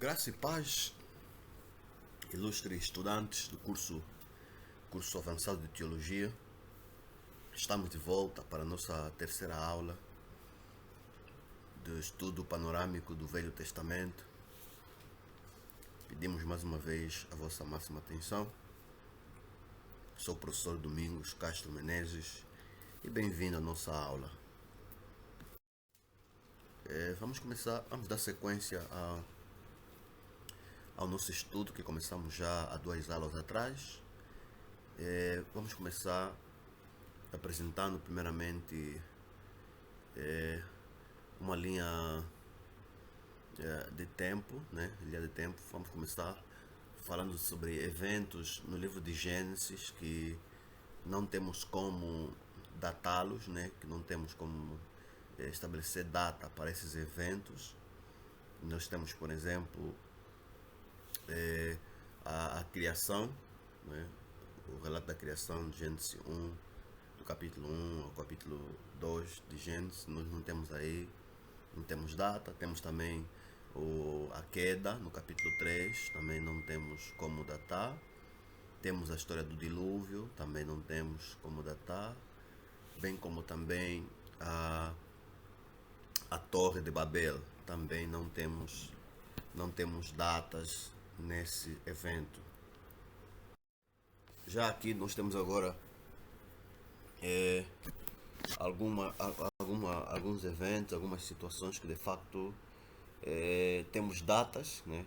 Graça e paz, ilustres estudantes do curso avançado de Teologia. Estamos de volta para a nossa terceira aula de estudo panorâmico do Velho Testamento. Pedimos mais uma vez a vossa máxima atenção. Sou o professor Domingos Castro Menezes e bem-vindo à nossa aula. Vamos dar sequência ao nosso estudo que começamos já há 2 aulas atrás. Vamos começar apresentando primeiramente uma linha de tempo, né? Linha de tempo. Vamos começar falando sobre eventos no livro de Gênesis que não temos como datá-los, né? Que não temos como estabelecer data para esses eventos. Nós temos, por exemplo, a criação, né? O relato da criação de Gênesis 1, do capítulo 1 ao capítulo 2 de Gênesis. Nós não temos aí, não temos data. Temos também a queda no capítulo 3, também não temos como datar. Temos a história do dilúvio, também não temos como datar, bem como também a Torre de Babel, também não temos datas nesse evento. Já aqui nós temos agora alguns eventos, algumas situações que de facto temos datas, né?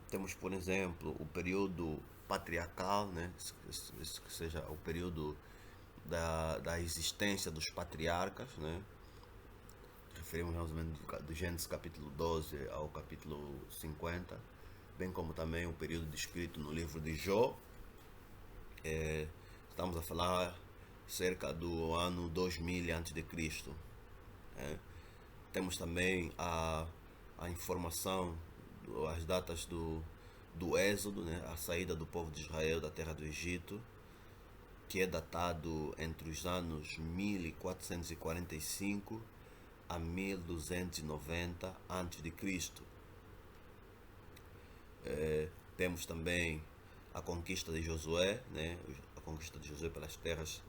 Temos, por exemplo, o período patriarcal, né? Que seja o período da existência dos patriarcas, né? Referimos mais ou menos do Gênesis capítulo 12 ao capítulo 50, bem como também o período descrito no livro de Jó. Estamos a falar cerca do ano 2000 a.C. Temos também a informação, as datas do Êxodo, né? A saída do povo de Israel da terra do Egito, que é datado entre os anos 1445 a 1290 a.C. Temos também a conquista de Josué, né? A conquista de Josué pelas terras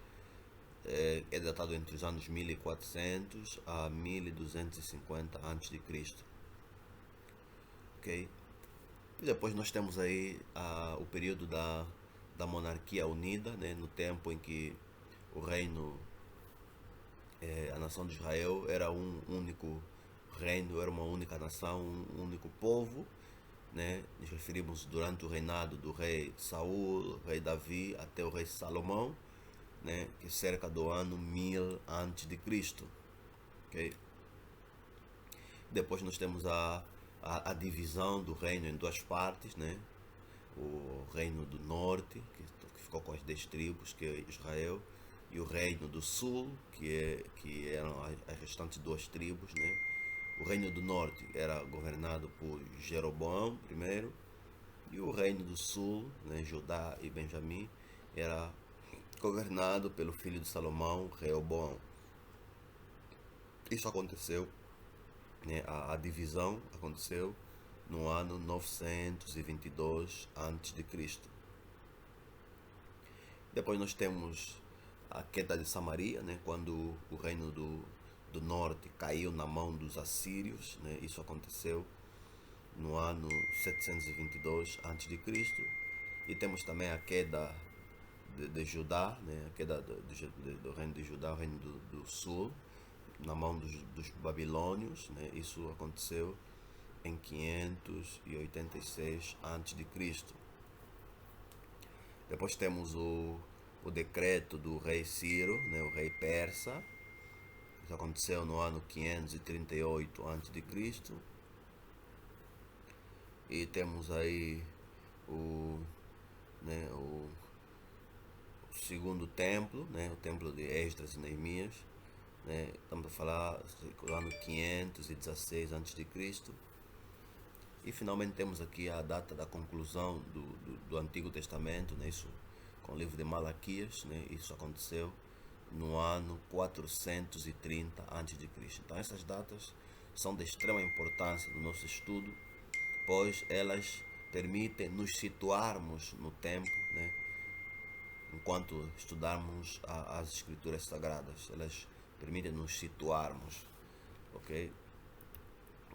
é datado entre os anos 1400 a 1250 a.C. Ok? E depois nós temos aí o período da monarquia unida, né? No tempo em que o reino, a nação de Israel era um único reino, era uma única nação, um único povo, né? Nos referimos durante o reinado do rei Saul, rei Davi, até o rei Salomão, né? Que cerca do ano 1000 a.C. Okay? Depois nós temos a divisão do reino em 2 partes, né? O reino do norte, que ficou com as 10 tribos, que é Israel, e o reino do sul, que eram as restantes 2 tribos, né? O reino do norte era governado por Jeroboão I, e o reino do sul, né, Judá e Benjamim, era governado pelo filho de Salomão, Reoboão. Isso aconteceu, né, a divisão aconteceu no ano 922 a.C. Depois nós temos a queda de Samaria, né, quando o reino do norte caiu na mão dos assírios, né, isso aconteceu no ano 722 a.C. E temos também a queda de Judá, né, a queda do reino de Judá, o reino do sul, na mão dos babilônios, né, isso aconteceu em 586 a.C. Depois temos o decreto do rei Ciro, né, o rei persa. Isso aconteceu no ano 538 a.C. E temos aí o segundo templo, né, o templo de Esdras e Neemias, né, estamos a falar do ano 516 a.C. E finalmente temos aqui a data da conclusão do Antigo Testamento, né, isso com o livro de Malaquias, né, isso aconteceu no ano 430 a.C. Então essas datas são de extrema importância no nosso estudo, pois elas permitem nos situarmos no tempo, né? Enquanto estudarmos as escrituras sagradas, elas permitem nos situarmos, ok?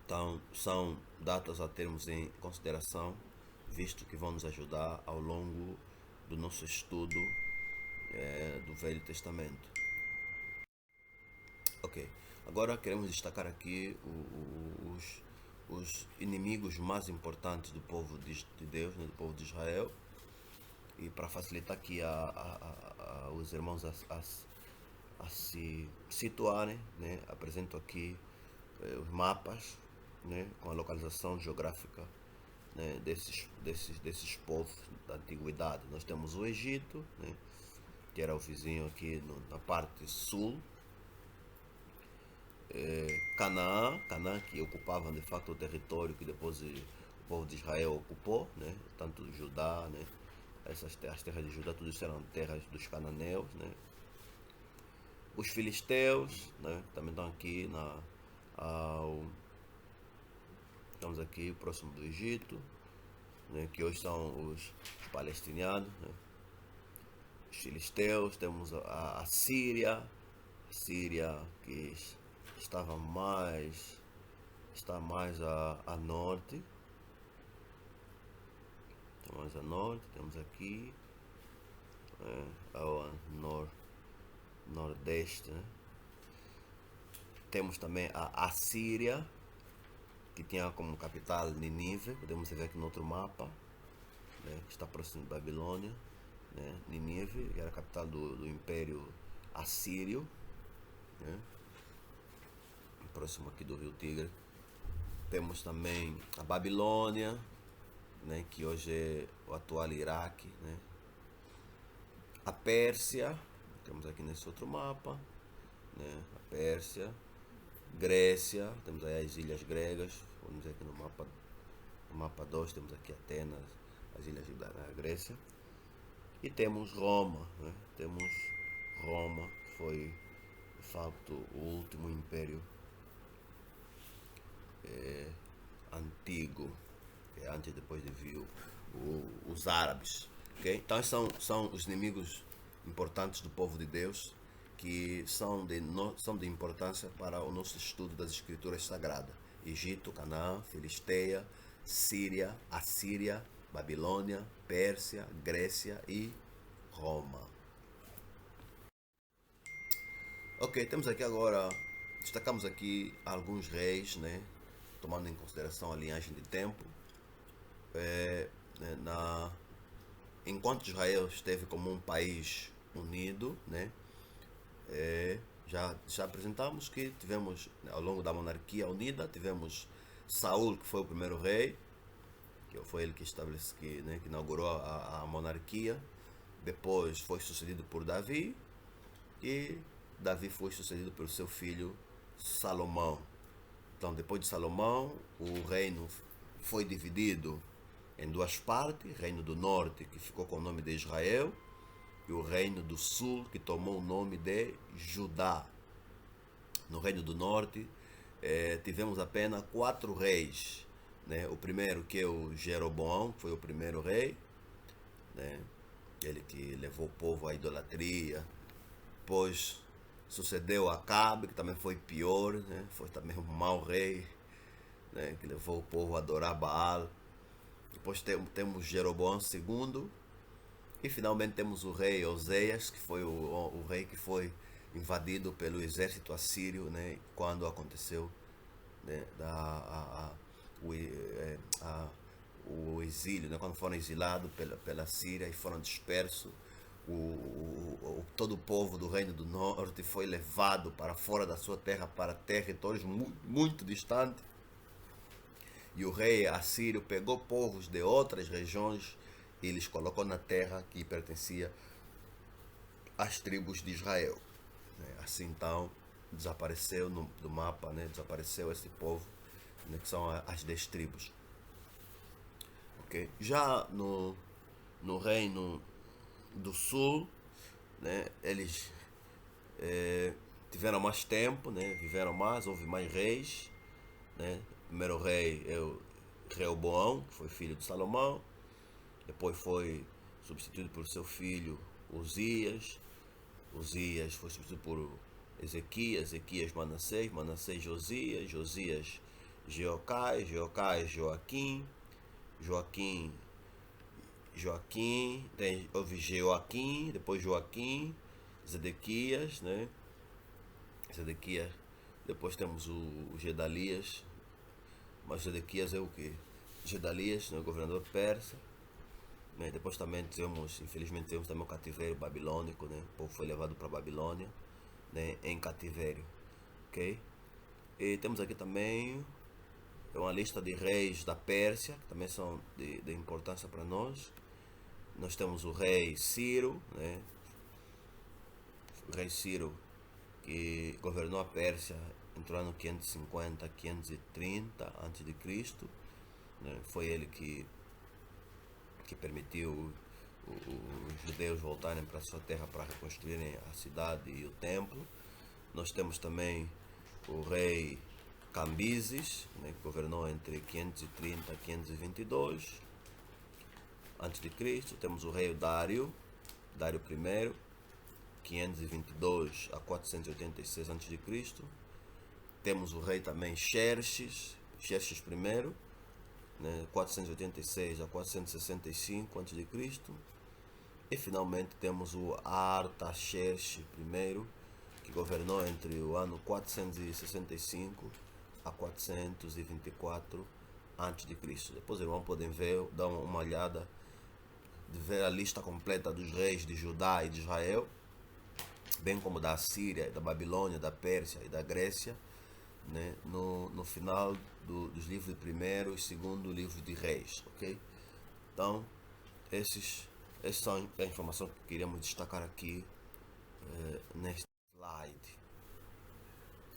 Então, são datas a termos em consideração, visto que vão nos ajudar ao longo do nosso estudo do Velho Testamento. Ok, agora queremos destacar aqui os inimigos mais importantes do povo de Deus, né, do povo de Israel. E para facilitar aqui os irmãos a se situarem, né, apresento aqui os mapas, né, com a localização geográfica, né, desses povos da antiguidade. Nós temos o Egito, né, que era o vizinho aqui na parte sul. Canaã, que ocupava de facto o território que depois o povo de Israel ocupou, né, tanto Judá, né, as terras de Judá, tudo isso eram terras dos cananeus, né. Os filisteus, né, também estão aqui estamos aqui próximo do Egito, né, que hoje são os palestinianos, né. Os filisteus, temos a Síria, que está mais a norte. Está mais a norte, temos aqui ao nordeste, né? Temos também a Assíria, que tinha como capital Nínive, podemos ver aqui no outro mapa, né, que está próximo de Babilônia, né? Nínive era a capital do Império Assírio, né? Próximo aqui do Rio Tigre. Temos também a Babilônia, né, que hoje é o atual Iraque, né? A Pérsia, temos aqui nesse outro mapa, né? A Pérsia, Grécia, temos aí as ilhas gregas, vamos ver aqui no mapa 2, temos aqui Atenas, as ilhas da Grécia. E temos Roma, né? Temos Roma, que foi de facto o último império antigo, antes e depois de vir os árabes. Okay? Então são os inimigos importantes do povo de Deus, que são de importância para o nosso estudo das escrituras sagradas. Egito, Canaã, Filisteia, Síria, Assíria, Babilônia, Pérsia, Grécia e Roma. Ok, temos aqui agora, destacamos aqui alguns reis, né, tomando em consideração a linhagem de tempo. Enquanto Israel esteve como um país unido, né, já apresentamos que tivemos, ao longo da monarquia unida, tivemos Saul, que foi o primeiro rei, que foi ele que estabeleceu, que inaugurou a monarquia. Depois foi sucedido por Davi, e Davi foi sucedido pelo seu filho Salomão. Então, depois de Salomão, o reino foi dividido em duas partes: Reino do Norte, que ficou com o nome de Israel, e o Reino do Sul, que tomou o nome de Judá. No Reino do Norte, tivemos apenas 4 reis, né? O primeiro, que é o Jeroboão, foi o primeiro rei, né? Ele que levou o povo à idolatria. Depois sucedeu Acabe, que também foi pior, né? Foi também um mau rei, né? Que levou o povo a adorar Baal. Depois temos Jeroboão II. E finalmente temos o rei Oseias, que foi o rei que foi invadido pelo exército assírio, né? Quando aconteceu, né, o exílio, né? Quando foram exilados pela Síria e foram dispersos. Todo o povo do Reino do Norte foi levado para fora da sua terra, para territórios muito distantes. E o rei assírio pegou povos de outras regiões e eles colocou na terra que pertencia às tribos de Israel. Assim, então, desapareceu do mapa, né? Desapareceu esse povo, né? Que são as 10 tribos. Okay? Já no Reino do Sul, né, eles tiveram mais tempo, né, viveram mais, houve mais reis, né. O primeiro rei é Reoboão, que foi filho de Salomão, depois foi substituído por seu filho Uzias, Uzias foi substituído por Ezequias, Ezequias Manassés, Manassés Josias, Josias Jeocais, Jeocais Joaquim, Joaquim Joaquim, houve Joaquim, depois Joaquim, Zedequias, né? Zedequias, depois temos o Gedalias, mas Zedequias é o que? Gedalias, né? O governador persa, né? Depois também temos, infelizmente temos também o cativeiro babilônico, né? O povo foi levado para a Babilônia, né? Em cativeiro, ok? E temos aqui também uma lista de reis da Pérsia, que também são de importância para nós. Nós temos o rei Ciro, né? O rei Ciro, que governou a Pérsia entre o ano 550 a 530 a.C., né? Foi ele que permitiu os judeus voltarem para a sua terra para reconstruírem a cidade e o templo. Nós temos também o rei Cambises, né, que governou entre 530 a 522 a.C. Temos o rei Dário, Dário I, 522 a 486 a.C. Temos o rei também Xerxes, Xerxes I, né, 486 a 465 a.C. E finalmente temos o Artaxerxes I, que governou entre o ano 465 a 424 a.C. Depois, irmãos, podem ver, dar uma olhada, de ver a lista completa dos reis de Judá e de Israel, bem como da Síria, da Babilônia, da Pérsia e da Grécia, né, no final dos livros de primeiro e segundo livro de reis, ok? Então, essas são a informação que queríamos destacar aqui neste slide.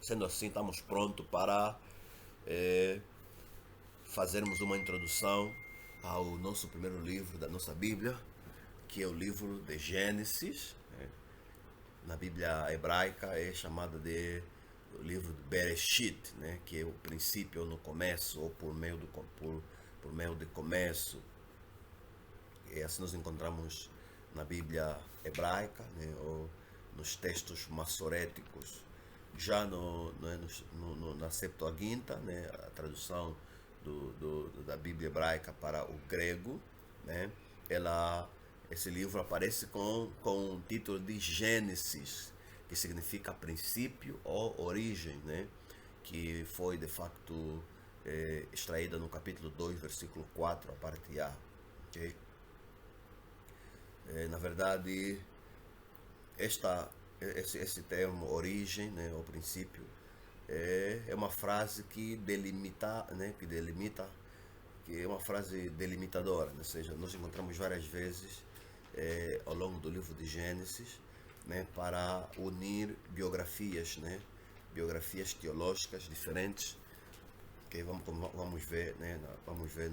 Sendo assim, estamos prontos para fazermos uma introdução ao nosso primeiro livro da nossa Bíblia, que é o livro de Gênesis. Na Bíblia hebraica é chamado de o livro de Bereshit, né? Que é o princípio, ou no começo, ou por meio de começo. E assim nós encontramos na Bíblia hebraica, né? Ou nos textos massoréticos. Já na Septuaginta, né? A tradução da Bíblia hebraica para o grego, né? Esse livro aparece com o título de Gênesis, que significa princípio ou origem, né? Que foi de facto extraída no capítulo 2, versículo 4, a parte A. Okay? Na verdade, esse termo origem, né, ou princípio, é uma frase que delimita, né, que é uma frase delimitadora, né? Ou seja, nós encontramos várias vezes ao longo do livro de Gênesis, né, para unir biografias, né, biografias teológicas diferentes, que vamos ver, né, vamos ver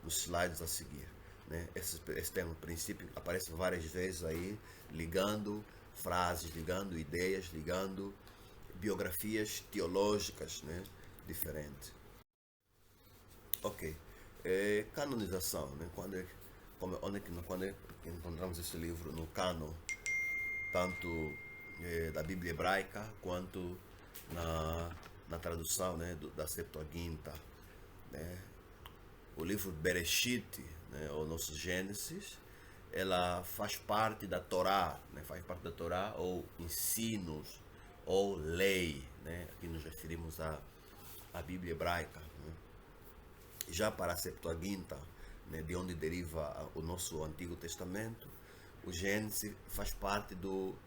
nos slides a seguir. Né? Esse termo princípio aparece várias vezes aí, ligando frases, ligando ideias, ligando biografias teológicas, né, diferentes. Ok. Canonização, né? Quando encontramos esse livro no cânon, tanto da Bíblia hebraica quanto na tradução, né, da Septuaginta, né? O livro Bereshit, né, ou nosso Gênesis, ela faz parte da Torá, né? Faz parte da Torá, ou ensinos, ou lei, né? Aqui nos referimos à Bíblia hebraica, né? Já para a Septuaginta, né, de onde deriva o nosso Antigo Testamento, o Gênesis faz parte do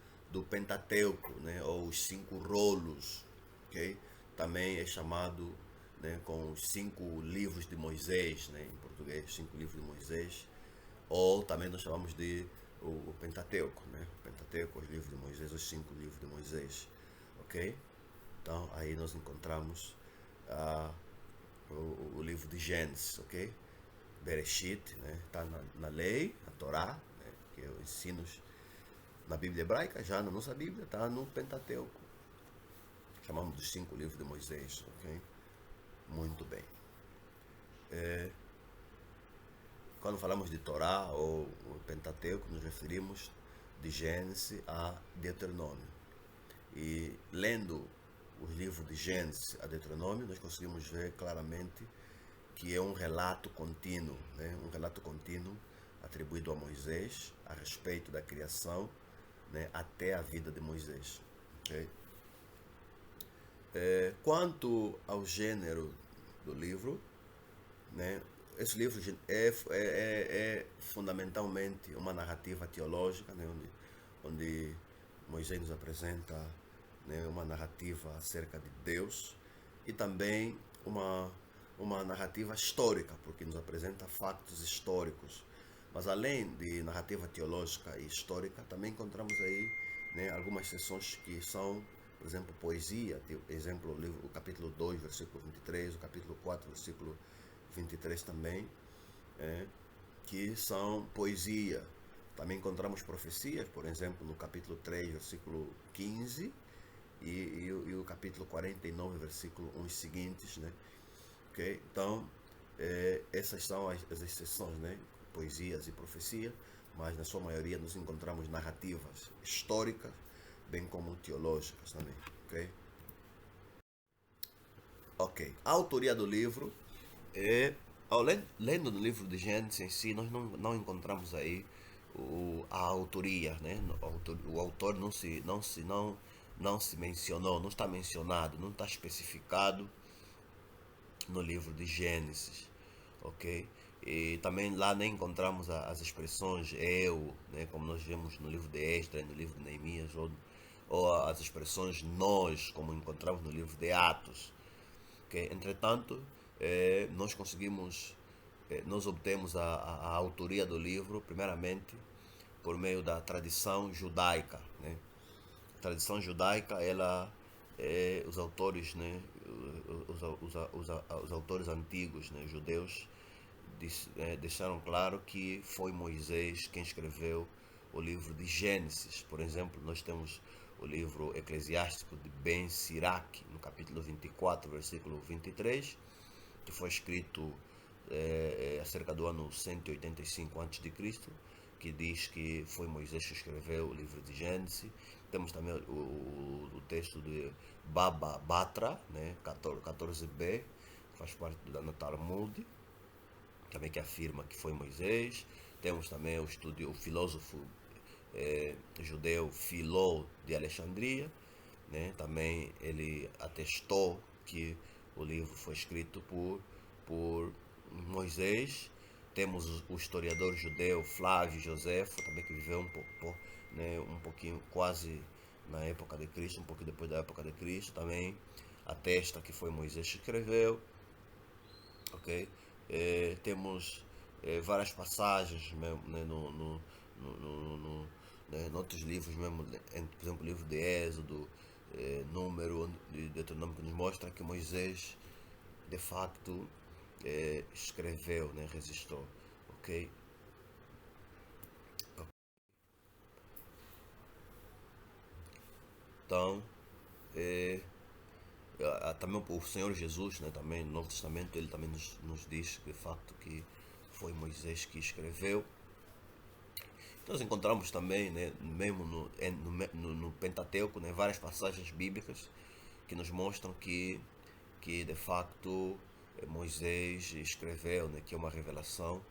Pentateuco, né, ou os 5 rolos, okay? Também é chamado, né, com os 5 livros de Moisés, né, em português, 5 livros de Moisés, ou também nós chamamos de o Pentateuco, né, o Pentateuco, os livros de Moisés, os 5 livros de Moisés, ok? Então aí nós encontramos o livro de Gênesis, ok? Bereshit, né? Está na lei, na Torá, né? Que é os ensinos na Bíblia hebraica, já na nossa Bíblia está no Pentateuco. Chamamos dos 5 livros de Moisés, ok? Muito bem. Quando falamos de Torá ou o Pentateuco, nos referimos de Gênesis a Deuteronômio. E lendo os livros de Gênesis a Deuteronômio, nós conseguimos ver claramente que é um relato contínuo, né? Um relato contínuo atribuído a Moisés a respeito da criação, né? Até a vida de Moisés. Okay? Quanto ao gênero do livro, né? Esse livro é fundamentalmente uma narrativa teológica, né? Onde Moisés nos apresenta, né, uma narrativa acerca de Deus e também uma narrativa histórica, porque nos apresenta fatos históricos. Mas além de narrativa teológica e histórica, também encontramos aí, né, algumas seções que são, por exemplo, poesia, por exemplo, o capítulo 2, versículo 23, o capítulo 4, versículo 23 também, que são poesia. Também encontramos profecias, por exemplo, no capítulo 3, versículo 15 e o capítulo 49, versículo 1 e seguintes, né? Okay? Então, essas são as exceções, né? Poesias e profecia, mas na sua maioria nos encontramos narrativas históricas, bem como teológicas também. Ok? Ok. A autoria do livro é... Lendo no livro de Gênesis em si, nós não encontramos aí a autoria, né? O autor não se mencionou, não está mencionado, não está especificado no livro de Gênesis, ok? E também lá nem encontramos as expressões eu, né? Como nós vemos no livro de Esdras, no livro de Neemias, ou as expressões nós, como encontramos no livro de Atos. Okay? Entretanto, nós obtemos a autoria do livro, primeiramente, por meio da tradição judaica, né? A tradição judaica, ela, os autores, né? Os autores antigos, né? Judeus, deixaram claro que foi Moisés quem escreveu o livro de Gênesis. Por exemplo, nós temos o livro eclesiástico de Ben Sirac, no capítulo 24, versículo 23, que foi escrito acerca do ano 185 a.C., que diz que foi Moisés que escreveu o livro de Gênesis. Temos também o texto de Baba Batra, né, 14b, que faz parte da Talmud, também que afirma que foi Moisés. Temos também o filósofo judeu Filó de Alexandria, né? Também ele atestou que o livro foi escrito por Moisés. Temos o historiador judeu Flávio Josefo, também que viveu um pouquinho quase na época de Cristo, um pouco depois da época de Cristo, também atesta que foi Moisés que escreveu. Ok? Temos várias passagens mesmo, né, em outros livros mesmo, por exemplo, o livro de Êxodo, Número, de Deuteronômio, que nos mostra que Moisés de facto escreveu, né, registrou. Ok? Então, também o Senhor Jesus, né, também no Novo Testamento, ele também nos diz de facto que foi Moisés que escreveu. Nós encontramos também, né, mesmo no Pentateuco, né, várias passagens bíblicas que nos mostram que de facto Moisés escreveu, né, que é uma revelação.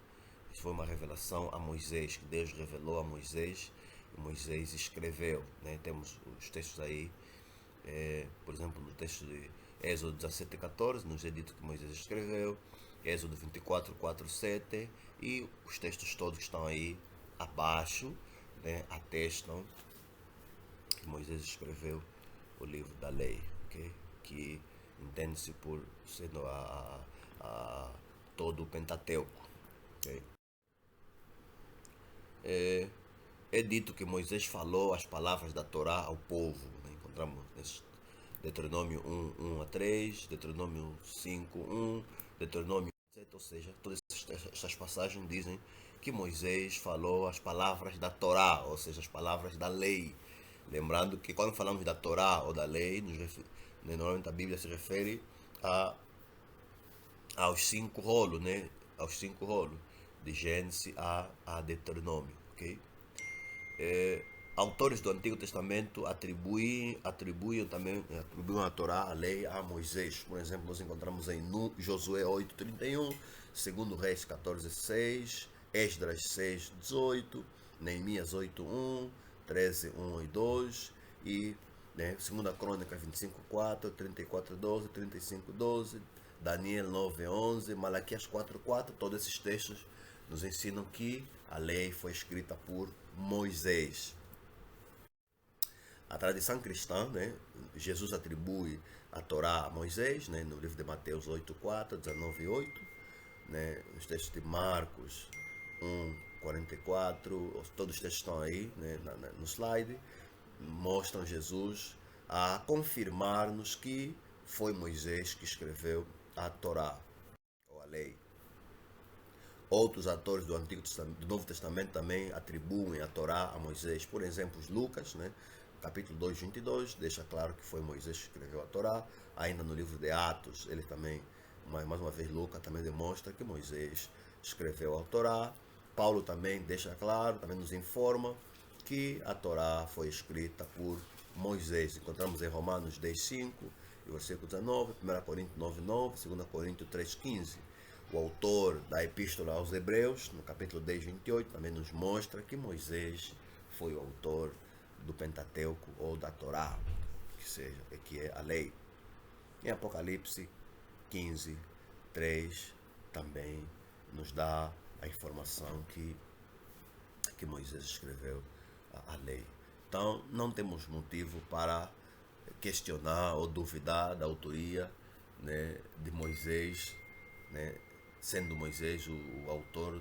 Isso foi uma revelação a Moisés, que Deus revelou a Moisés e Moisés escreveu. Né? Temos os textos aí, por exemplo, no texto de Êxodo 17:14, nos é dito que Moisés escreveu, Êxodo 24:4-7, e os textos todos que estão aí abaixo, né, atestam que Moisés escreveu o livro da lei, okay? Que entende-se por sendo todo o Pentateuco. Okay? É dito que Moisés falou as palavras da Torá ao povo. Né? Encontramos Deuteronômio 1:1-3, Deuteronômio 5:1, Deuteronômio 7, ou seja, todas essas passagens dizem que Moisés falou as palavras da Torá, ou seja, as palavras da lei. Lembrando que quando falamos da Torá ou da lei, normalmente a Bíblia se refere a aos 5 rolos, né? Aos 5 rolos, de Gênesis a Deuteronômio, ok? Autores do Antigo Testamento atribuem também atribuem a Torá, a lei, a Moisés. Por exemplo, nós encontramos em Josué 8:31, 2 Reis 14:6, Esdras 6:18, Neemias 8:1, 13:1 e 2 e, né, 2 Crônicas 25:4, 34:12, 35:12, Daniel 9:11, Malaquias 4:4. Todos esses textos nos ensinam que a lei foi escrita por Moisés. A tradição cristã, né, Jesus atribui a Torá a Moisés, né, no livro de Mateus 8:4, 19:8, né, os textos de Marcos 1:44, todos os textos estão aí, né, no slide, mostram Jesus a confirmar-nos que foi Moisés que escreveu a Torá, ou a lei. Outros autores do Novo Testamento também atribuem a Torá a Moisés. Por exemplo, Lucas, né, capítulo 2:22, deixa claro que foi Moisés que escreveu a Torá. Ainda no livro de Atos, ele também, mais uma vez, Lucas também demonstra que Moisés escreveu a Torá. Paulo também deixa claro, também nos informa que a Torá foi escrita por Moisés. Encontramos em Romanos 10:5, versículo 19, 1 Coríntios 9:9, 2 Coríntios 3:15. O autor da Epístola aos Hebreus, no capítulo 10:28, também nos mostra que Moisés foi o autor do Pentateuco ou da Torá, que é a lei. Em Apocalipse 15:3 também nos dá a informação que Moisés escreveu a lei. Então, não temos motivo para questionar ou duvidar da autoria, né, de Moisés, né, sendo Moisés o autor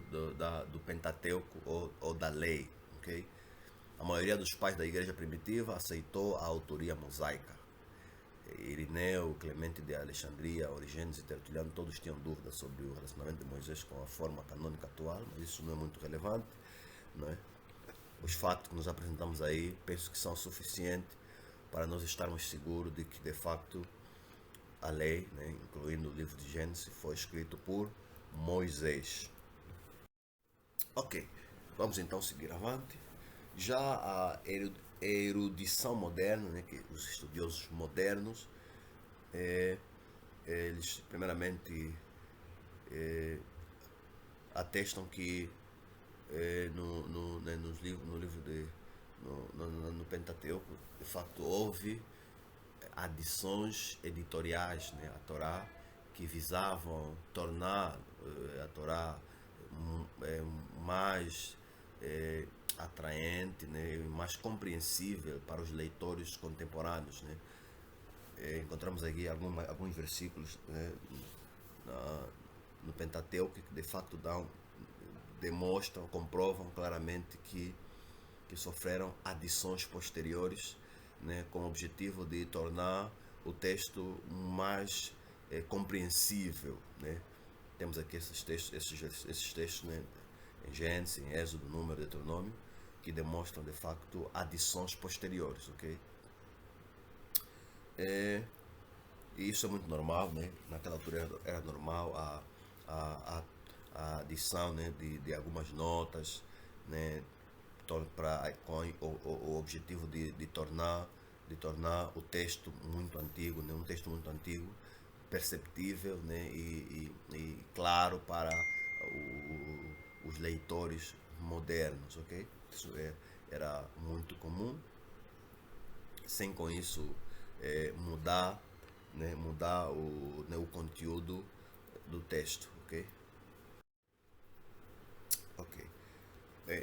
do Pentateuco ou da lei, ok? A maioria dos pais da igreja primitiva aceitou a autoria mosaica. Irineu, Clemente de Alexandria, Origênesis e Tertuliano, todos tinham dúvidas sobre o relacionamento de Moisés com a forma canônica atual, mas isso não é muito relevante, não é? Os fatos que nos apresentamos aí, penso que são suficientes para nós estarmos seguros de que, de facto, a lei, né, incluindo o livro de Gênesis, foi escrito por Moisés. Ok, vamos então seguir avante. Já a erudição moderna, né, que os estudiosos modernos, eles primeiramente atestam que no livro no Pentateuco, de facto houve adições editoriais, né, à Torá, que visavam tornar a Torá mais atraente, né, mais compreensível para os leitores contemporâneos, né. Encontramos aqui alguns versículos, né, no Pentateuco que de facto demonstram, comprovam claramente que sofreram adições posteriores, né, com o objetivo de tornar o texto mais compreensível, né. Temos aqui esses textos, né, em Gênesis, em Êxodo, Número, Deuteronômio, que demonstram de facto adições posteriores, ok? E isso é muito normal, né? Naquela altura era normal a adição, né, de algumas notas, né, com o objetivo de tornar o texto muito antigo, né, um texto muito antigo, perceptível, né, e claro para os leitores modernos, ok? Isso era muito comum, sem com isso mudar, né, o conteúdo do texto, ok? Ok.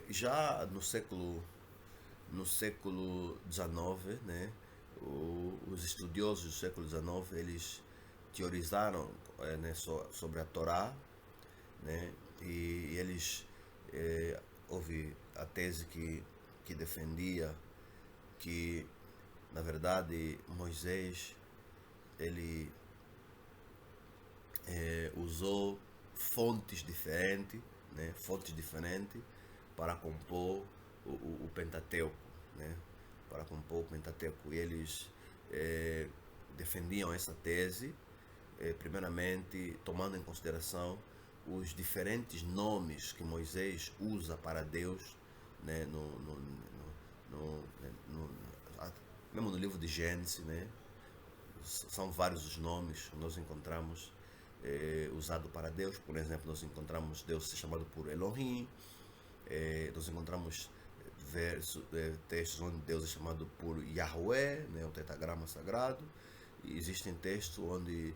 Já no século XIX, né, os estudiosos do século XIX, eles teorizaram, né, sobre a Torá, né, e eles houve a tese que defendia que, na verdade, Moisés ele usou fontes diferentes, né, para compor o Pentateuco, né, para compor o Pentateuco. E eles defendiam essa tese, primeiramente tomando em consideração os diferentes nomes que Moisés usa para Deus, né, mesmo no livro de Gênesis, né, são vários os nomes que nós encontramos usado para Deus. Por exemplo, nós encontramos Deus chamado por Elohim, nós encontramos textos onde Deus é chamado por Yahweh, né, o tetragrama sagrado, e existem textos onde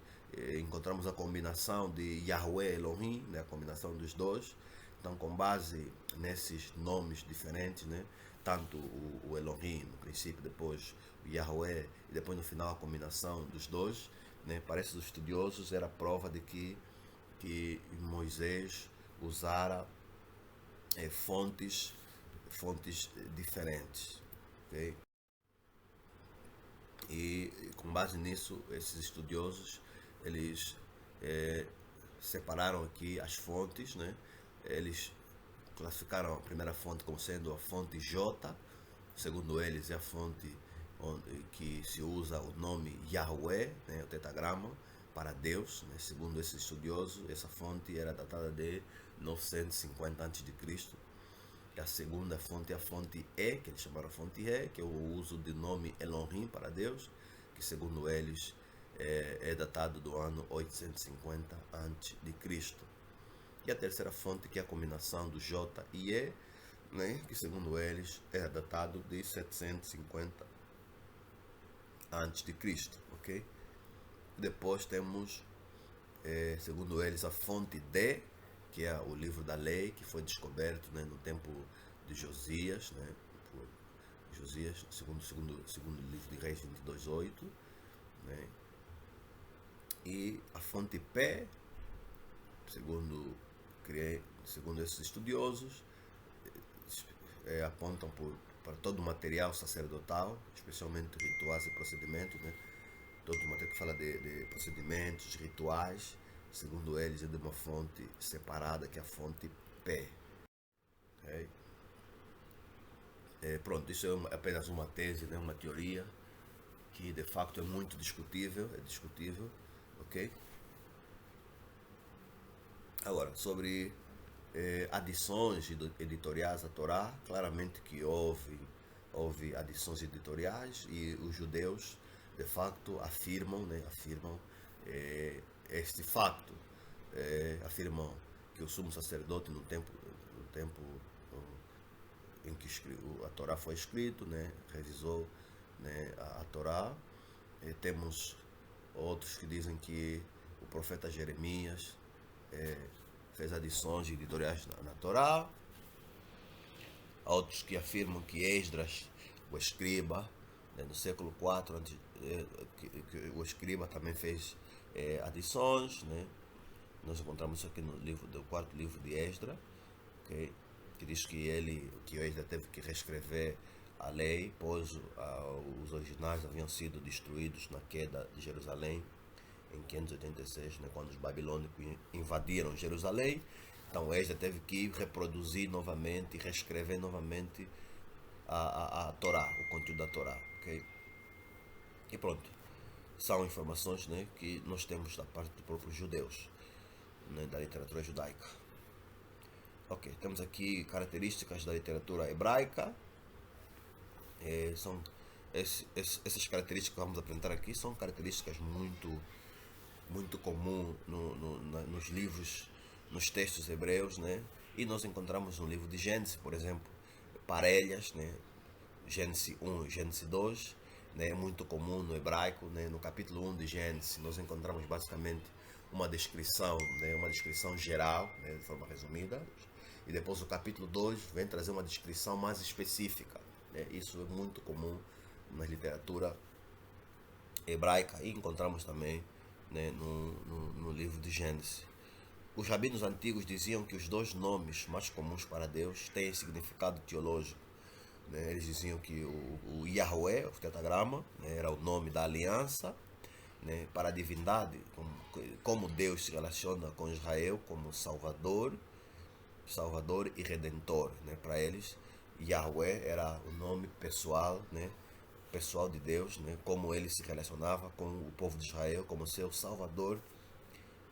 encontramos a combinação de Yahweh e Elohim, né, a combinação dos dois. Então, com base nesses nomes diferentes, né, tanto o Elohim no princípio, depois o Yahweh e depois no final a combinação dos dois, né, parece os estudiosos era prova de que Moisés usara fontes diferentes, okay? E com base nisso, esses estudiosos eles separaram aqui as fontes, né? Eles classificaram a primeira fonte como sendo a fonte J, segundo eles é a fonte que se usa o nome Yahweh, né, o tetragrama, para Deus, né? Segundo esses estudiosos, essa fonte era datada de 950 a.C. A segunda fonte é a fonte E, que eles chamaram a fonte E, que é o uso do nome Elohim para Deus, que segundo eles é datado do ano 850 a.C. E a terceira fonte, que é a combinação do J e E, né, que segundo eles é datado de 750 a.C., ok? Depois temos, segundo eles, a fonte D, que é o livro da lei, que foi descoberto, né, no tempo de Josias, né, por Josias, segundo livro de Reis 22:8, né? E a fonte P, segundo esses estudiosos, apontam para todo o material sacerdotal, especialmente rituais e procedimentos, né? Todo o material que fala de procedimentos, rituais, segundo eles, é de uma fonte separada, que é a fonte P. Okay? Pronto, isso é apenas uma tese, né? Uma teoria que de facto é muito discutível, ok? Agora, sobre adições editoriais à Torá, claramente que houve adições editoriais, e os judeus de facto afirmam este facto, afirmam que o sumo sacerdote no tempo em que a Torá foi escrito, né, revisou, né, a Torá. Temos outros que dizem que o profeta Jeremias fez adições editoriais na Torá. Outros que afirmam que Esdras, o escriba, né, no século IV, que o escriba também fez adições, né? Nós encontramos isso aqui no quarto livro de Esdras, okay? Que diz que Esdras teve que reescrever a lei, pois os originais haviam sido destruídos na queda de Jerusalém em 586, né, quando os babilônicos invadiram Jerusalém. Então Esdras teve que reproduzir novamente e reescrever novamente a Torá, o conteúdo da Torá, ok? E pronto, são informações, né, que nós temos da parte dos próprios judeus, né, da literatura judaica. Ok, temos aqui características da literatura hebraica. Essas características que vamos apresentar aqui são características muito comum nos livros, nos textos hebreus, né? E nós encontramos no livro de Gênesis, por exemplo, parelhas, né? Gênesis 1 Gênesis 2, né? É muito comum no hebraico, né? No capítulo 1 de Gênesis nós encontramos basicamente uma descrição, né? Uma descrição geral, né? De forma resumida, e depois o capítulo 2 vem trazer uma descrição mais específica, né? Isso é muito comum na literatura hebraica, e encontramos também, né, no livro de Gênesis. Os rabinos antigos diziam que os dois nomes mais comuns para Deus têm significado teológico, né? Eles diziam que o Yahweh, o tetragrama, né, era o nome da aliança, né, para a divindade, como Deus se relaciona com Israel como Salvador e Redentor, né? Para eles, Yahweh era o nome pessoal, né, pessoal de Deus, né? Como ele se relacionava com o povo de Israel como seu Salvador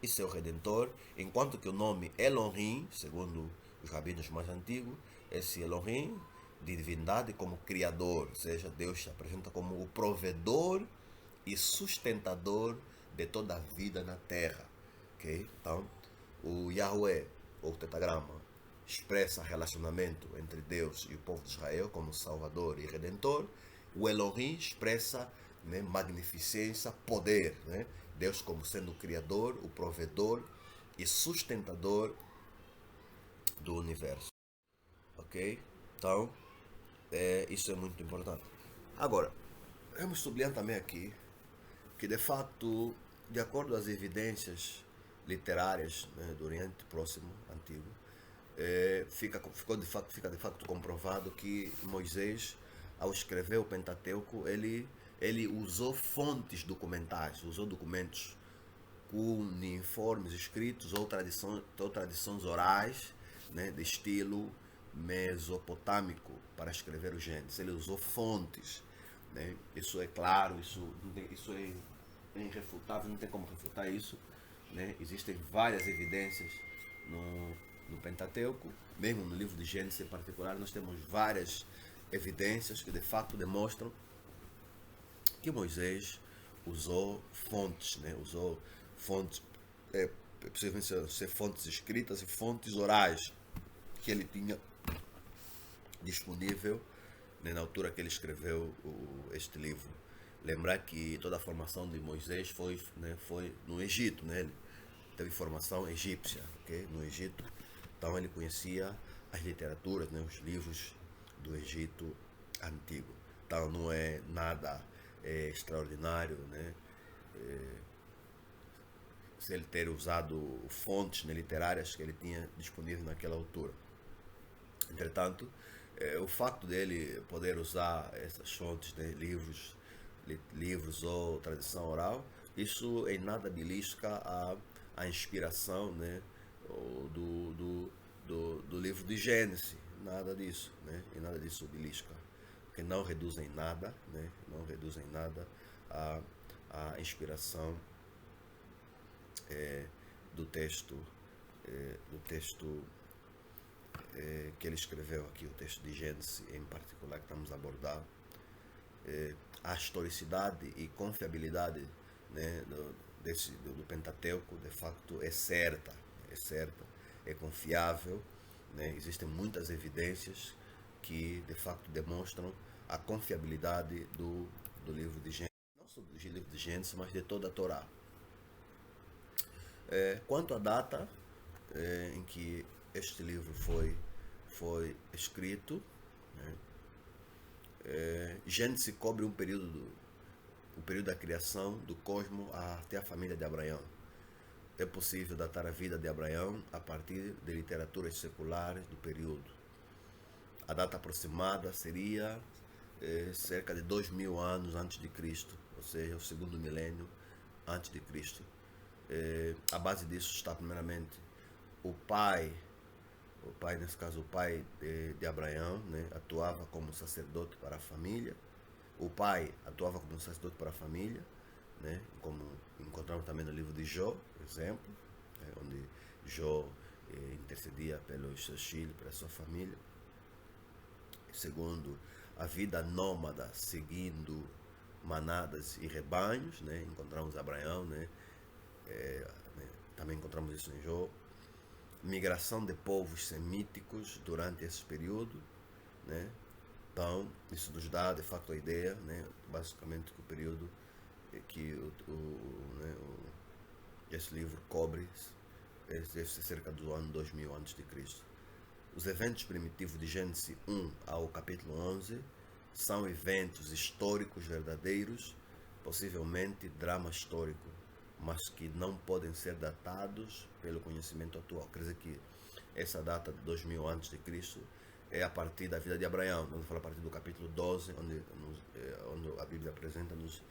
e seu Redentor, enquanto que o nome Elohim, segundo os rabinos mais antigos, esse Elohim de divindade como Criador, ou seja, Deus se apresenta como o provedor e sustentador de toda a vida na terra. Okay? Então, o Yahweh, ou tetragrama, expressa relacionamento entre Deus e o povo de Israel como Salvador e Redentor. O Elohim expressa, né, magnificência, poder, né? Deus como sendo o Criador, o provedor e sustentador do universo. Ok? Então, isso é muito importante. Agora, vamos sublinhar também aqui que, de fato, de acordo às evidências literárias, né, do Oriente Próximo Antigo, fica de facto comprovado que Moisés, ao escrever o Pentateuco, ele usou fontes documentais, usou documentos cuneiformes escritos ou tradições orais, né, de estilo mesopotâmico para escrever o Gênesis. Ele usou fontes, né? Isso é claro, isso é irrefutável, não tem como refutar isso, né? Existem várias evidências no Pentateuco, mesmo no livro de Gênesis em particular, nós temos várias evidências que de fato demonstram que Moisés usou fontes, né? Usou fontes, possível ser fontes escritas e fontes orais que ele tinha disponível, né, na altura que ele escreveu este livro. Lembrar que toda a formação de Moisés foi no Egito, né? Ele teve formação egípcia, okay? No Egito. Então ele conhecia as literaturas, né, os livros do Egito antigo. Então não é nada extraordinário, né? Se ele ter usado fontes, né, literárias que ele tinha disponível naquela altura. Entretanto, o facto dele poder usar essas fontes, né, livros ou tradição oral, isso em nada belisca a inspiração, né, do livro de Gênesis, nada disso, né, e nada disso belisca, porque não reduz em nada, né, não reduz em nada a inspiração do texto, do texto que ele escreveu aqui, o texto de Gênesis em particular que estamos a abordar. A historicidade e confiabilidade, né, do Pentateuco de facto é certa, é confiável, né? Existem muitas evidências que de facto demonstram a confiabilidade do livro de Gênesis, não só do livro de Gênesis, mas de toda a Torá. Quanto à data em que este livro foi escrito, né? Gênesis cobre o período da criação do cosmos até a família de Abraão. É possível datar a vida de Abraão a partir de literaturas seculares do período. A data aproximada seria cerca de 2000 anos antes de Cristo, ou seja, o segundo milênio antes de Cristo. A base disso está primeiramente o pai, nesse caso o pai de Abraão, né, atuava como sacerdote para a família. O pai atuava como sacerdote para a família, né, como encontramos também no livro de Jó, por exemplo, né, onde Jó intercedia pelos seus filhos, pela sua família. Segundo, a vida nômada, seguindo manadas e rebanhos, né, encontramos Abraão, né, também encontramos isso em Jó. Migração de povos semíticos durante esse período, né? Então, isso nos dá de facto a ideia, né, basicamente, que o período que esse livro cobre deve ser cerca do ano 2000 a.C. Os eventos primitivos de Gênesis 1 ao capítulo 11 são eventos históricos verdadeiros, possivelmente drama histórico, mas que não podem ser datados pelo conhecimento atual. Quer dizer que essa data de 2000 a.C. é a partir da vida de Abraão. Vamos falar a partir do capítulo 12, onde a Bíblia apresenta-nos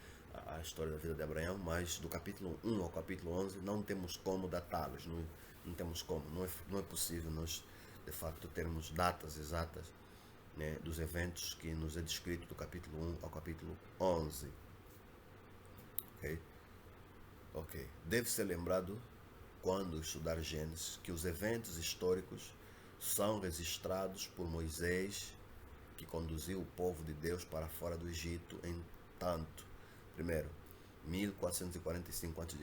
a história da vida de Abraão, mas do capítulo 1 ao capítulo 11 não temos como datá-los, não temos como, não é possível nós, de facto, termos datas exatas né, dos eventos que nos é descrito do capítulo 1 ao capítulo 11. Ok? Ok. Deve ser lembrado, quando estudar Gênesis, que os eventos históricos são registrados por Moisés, que conduziu o povo de Deus para fora do Egito em tanto, primeiro, 1445 a.C.,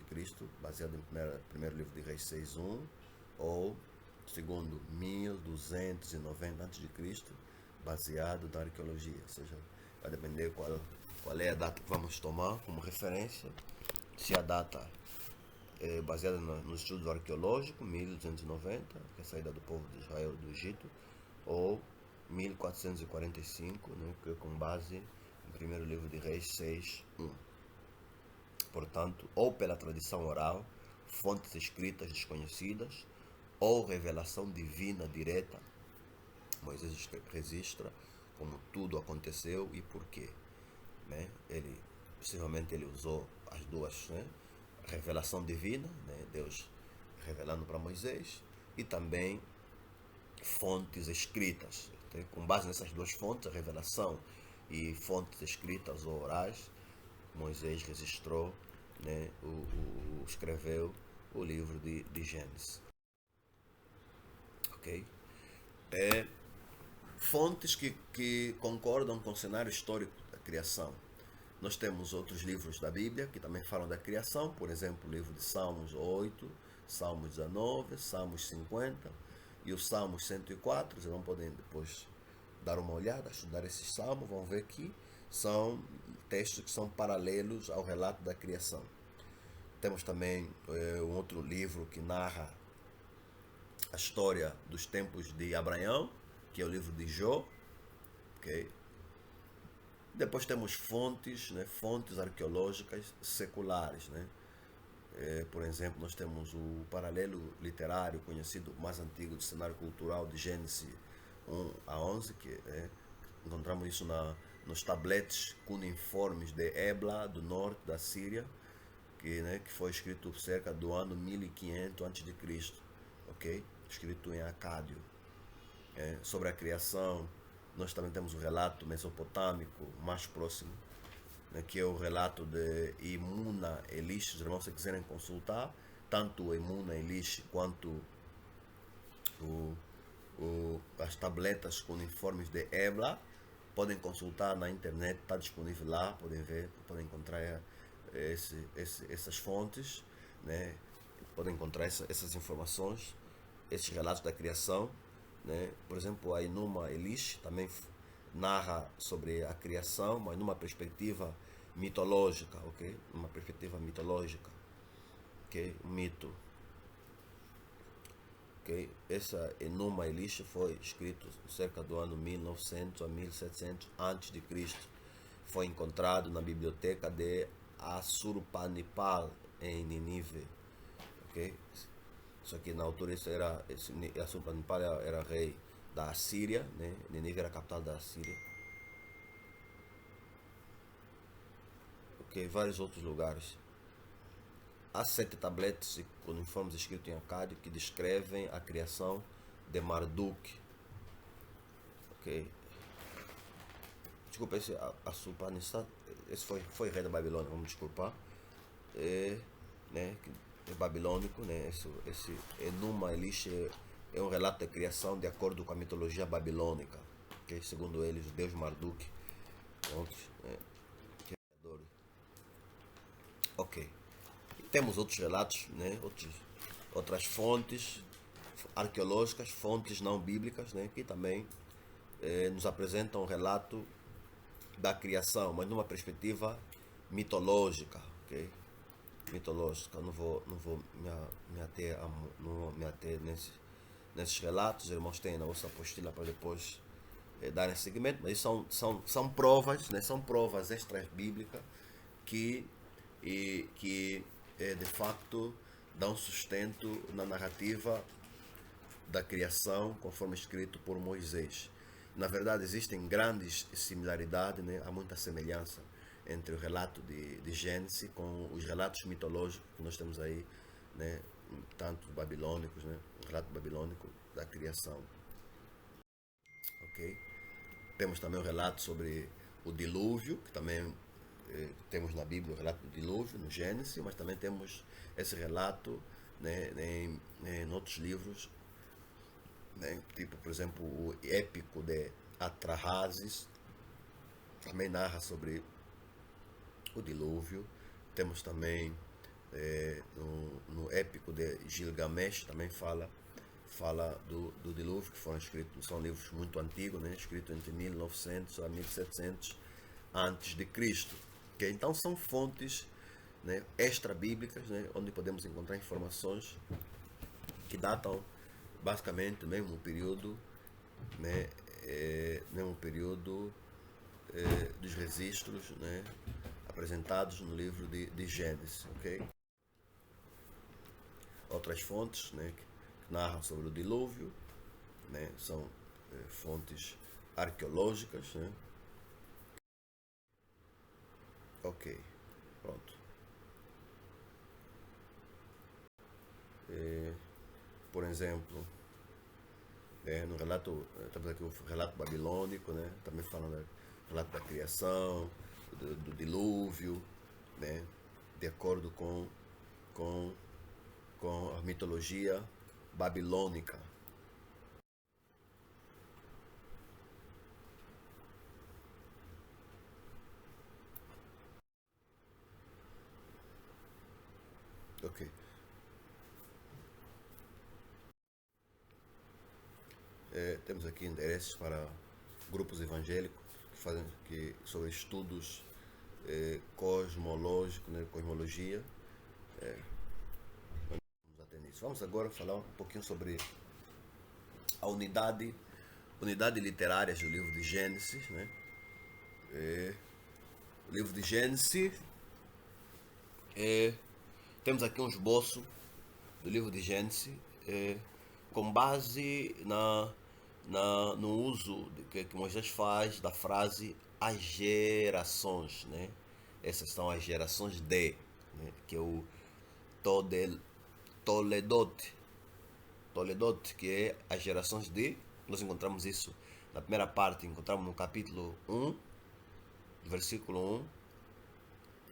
baseado em primeiro livro de Reis 6.1, ou segundo, 1290 a.C., baseado na arqueologia. Ou seja, vai depender qual é a data que vamos tomar como referência. Se a data é baseada no estudo arqueológico, 1290, que é a saída do povo de Israel do Egito, ou 1445, né, que é com base no primeiro livro de Reis 6.1. Portanto, ou pela tradição oral, fontes escritas desconhecidas, ou revelação divina direta, Moisés registra como tudo aconteceu e porquê. Né? Possivelmente ele usou as duas, né? Revelação divina, né? Deus revelando para Moisés, e também fontes escritas. Então, com base nessas duas fontes, a revelação e fontes escritas ou orais, Moisés registrou, né? Escreveu o livro de Gênesis. Ok? Fontes que concordam com o cenário histórico da criação. Nós temos outros livros da Bíblia que também falam da criação, por exemplo, o livro de Salmos 8, Salmos 19, Salmos 50 e o Salmos 104. Vocês vão poder depois dar uma olhada, estudar esses salmos, vão ver que são textos que são paralelos ao relato da criação. Temos também um outro livro que narra a história dos tempos de Abraão, que é o livro de Jó. Okay? Depois temos fontes, né, fontes arqueológicas seculares. Né? Por exemplo, nós temos o paralelo literário conhecido mais antigo do cenário cultural de Gênesis 1 a 11, que encontramos isso nos tabletes cuneiformes de Ebla, do norte da Síria, que foi escrito cerca do ano 1500 a.C., ok? Escrito em acádio. Sobre a criação, nós também temos o relato mesopotâmico mais próximo, né, que é o relato de Imuna Elish. Os irmãos, se quiserem consultar, tanto o Imuna Elish quanto as tabletas cuneiformes de Ebla, podem consultar na internet, está disponível lá, podem ver, podem encontrar essas fontes, né, podem encontrar essas informações, esses relatos da criação. Né? Por exemplo, a Enuma Elish também narra sobre a criação, mas numa perspectiva mitológica, ok? Uma perspectiva mitológica, ok? Um mito. Okay? Essa Enuma Elish foi escrito cerca do ano 1900 a 1700 a.C. Foi encontrado na biblioteca de Assurbanipal, em Nínive. Okay? Só que na altura Assurbanipal era rei da Assíria, né? Nínive era a capital da Assíria. Ok, vários outros lugares. Há 7 tabletes cuneiformes escritos em acádio que descrevem a criação de Marduk. Ok. Desculpa, esse Assurbanipal, esse foi rei da Babilônia, vamos desculpar. Né? É babilônico, né? Esse Enuma Elish é um relato da criação de acordo com a mitologia babilônica, que segundo eles o deus Marduk. Ok. Temos outros relatos, né? Outras fontes arqueológicas, fontes não bíblicas, né? Que também nos apresentam um relato da criação, mas numa perspectiva mitológica, ok? Mitológica. Não vou me ater nesses relatos. Os irmãos têm na vossa apostila para depois darem seguimento, mas são provas, né? São provas extras bíblicas que de facto dão sustento na narrativa da criação conforme escrito por Moisés. Na verdade, existem grandes similaridades, né? Há muita semelhança entre o relato de Gênesis com os relatos mitológicos que nós temos aí, né? Tanto babilônicos, né? O relato babilônico da criação. Ok? temos também o relato sobre o dilúvio, que também temos na Bíblia o relato do dilúvio, no Gênesis, mas também temos esse relato, né, em outros livros, né, tipo, por exemplo, o épico de Atrahasis, também narra sobre o dilúvio. Temos também no épico de Gilgamesh, também fala do dilúvio, que foram escritos, são livros muito antigos, né, escritos entre 1900 a 1700 antes de Cristo. Okay? Então são fontes, né, extra-bíblicas, né, onde podemos encontrar informações que datam basicamente do mesmo período, né, dos registros, né, apresentados no livro de Gênesis. Okay? Outras fontes, né, que narram sobre o dilúvio, né, são fontes arqueológicas. Né? Ok, pronto. Por exemplo, no relato, temos aqui o relato babilônico, né, também falando do relato da criação, do dilúvio, né, de acordo com a mitologia babilônica. Ok. Temos aqui endereços para grupos evangélicos que fazem sobre estudos cosmológicos, né, cosmologia. Vamos até nisso. Vamos agora falar um pouquinho sobre a unidade literária do livro de Gênesis. Né? O livro de Gênesis, temos aqui um esboço do livro de Gênesis, com base no uso que Moisés faz da frase as gerações. Né? Essas são as gerações de, né? Que é o Toledot, que é as gerações de. Nós encontramos isso na primeira parte, encontramos no capítulo 1, versículo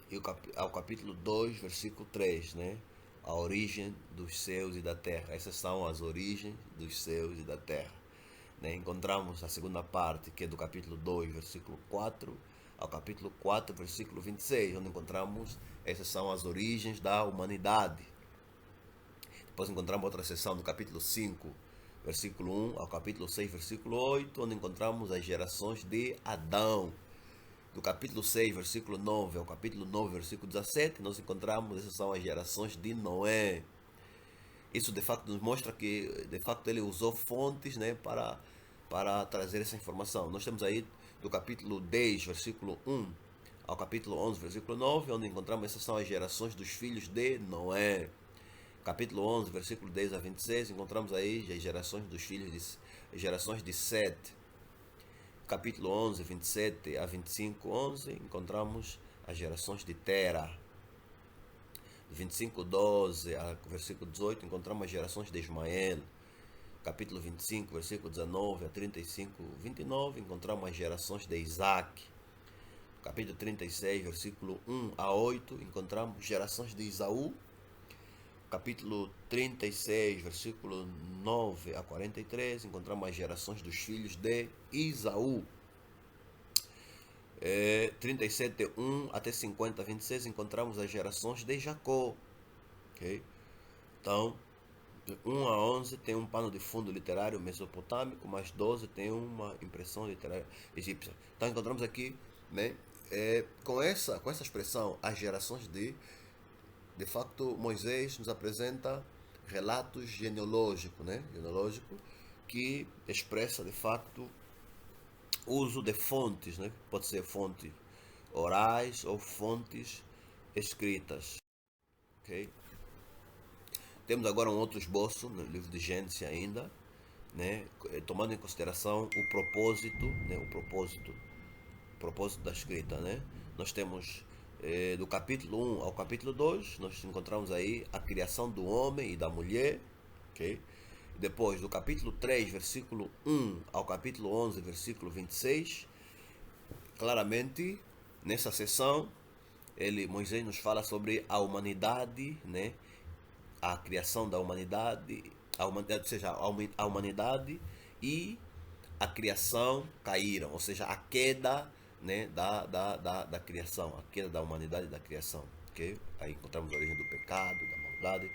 1, e ao capítulo 2, versículo 3, né? A origem dos céus e da terra. Essas são as origens dos céus e da terra. Né? Encontramos a segunda parte, que é do capítulo 2, versículo 4, ao capítulo 4, versículo 26, onde encontramos, essas são as origens da humanidade. Depois encontramos outra seção do capítulo 5, versículo 1, ao capítulo 6, versículo 8, onde encontramos as gerações de Adão. Do capítulo 6, versículo 9 ao capítulo 9, versículo 17, nós encontramos, essas são as gerações de Noé. Isso de fato nos mostra que de fato ele usou fontes, né, para trazer essa informação. Nós temos aí do capítulo 10, versículo 1 ao capítulo 11, versículo 9, onde encontramos, essas são as gerações dos filhos de Noé. Capítulo 11, versículo 10 a 26, encontramos aí as gerações dos filhos de Sete. Capítulo 11, 27 a 25, 11, encontramos as gerações de Tera. 25, 12 a versículo 18, encontramos as gerações de Ismael. Capítulo 25, versículo 19 a 35, 29, encontramos as gerações de Isaac. Capítulo 36, versículo 1 a 8, encontramos gerações de Isaú. Capítulo 36, versículo 9 a 43, encontramos as gerações dos filhos de Isaú. 37, 1 até 50, 26, encontramos as gerações de Jacó. Okay? Então, de 1 a 11 tem um pano de fundo literário mesopotâmico, mas 12 tem uma impressão literária egípcia. Então, encontramos aqui, né, com essa expressão, as gerações de fato, Moisés nos apresenta relatos genealógicos, né? Que expressa, de fato, o uso de fontes, né? Pode ser fontes orais ou fontes escritas. Okay? Temos agora um outro esboço no livro de Gênesis ainda, né? Tomando em consideração o propósito, né? O propósito da escrita, né? Nós temos do capítulo 1 ao capítulo 2, nós encontramos aí a criação do homem e da mulher. Okay? Depois, do capítulo 3, versículo 1 ao capítulo 11, versículo 26, claramente, nessa sessão, Moisés nos fala sobre a humanidade, né? A criação da humanidade, ou seja, a humanidade e a criação caíram, ou seja, a queda, né, da criação, a queda da humanidade e da criação. Okay? Aí encontramos a origem do pecado, da maldade.